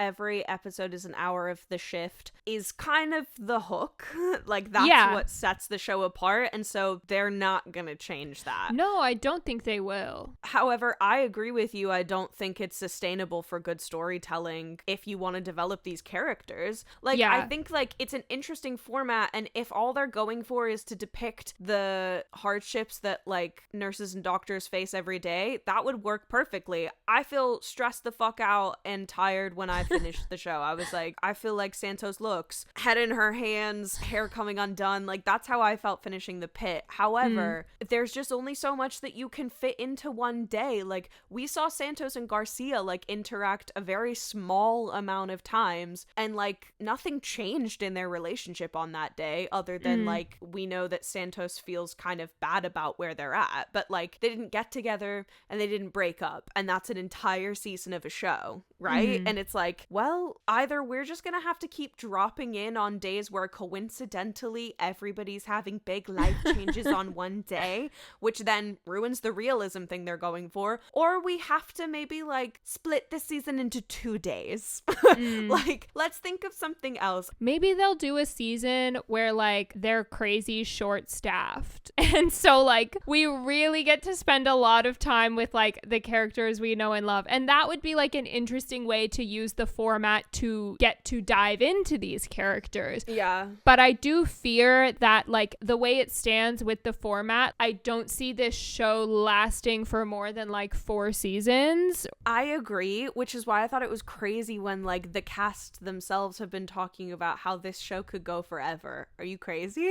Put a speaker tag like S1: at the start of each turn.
S1: every episode is an hour of the shift is kind of the hook. Like, that's what sets the show apart, and so they're not gonna change that.
S2: No, I don't think they will.
S1: However, I agree with you. I don't think it's sustainable for good storytelling if you want to develop these characters. Like, I think, like, it's an interesting format, and if all they're going for is to depict the hardships that, like, nurses and doctors face every day, that would work perfectly. I feel stressed the fuck out and tired when I finished the show. I was like, I feel like Santos looks, head in her hands, hair coming undone. Like, that's how I felt finishing The Pit. However, there's just only so much that you can fit into one day. Like, we saw Santos and Garcia, like, interact a very small amount of times, and, like, nothing changed in their relationship on that day, other than, like, we know that Santos feels kind of bad about where they're at, but, like, they didn't get together and they didn't break up, and that's an entire season of a show, right? And it's like, well, either we're just gonna have to keep dropping in on days where coincidentally everybody's having big life changes on one day, which then ruins the realism thing they're going for, or we have to maybe, like, split the season into 2 days. Like, let's think of something else.
S2: Maybe they'll do a season where, like, they're crazy short-staffed, and so, like, we really get to spend a lot of time with, like, the characters we know and love, and that would be, like, an interesting way to use the format to get to dive into these characters.
S1: Yeah.
S2: But I do fear that, like, the way it stands with the format, I don't see this show lasting for more than, like, 4 seasons.
S1: I agree, which is why I thought it was crazy when, like, the cast themselves have been talking about how this show could go forever. Are you crazy?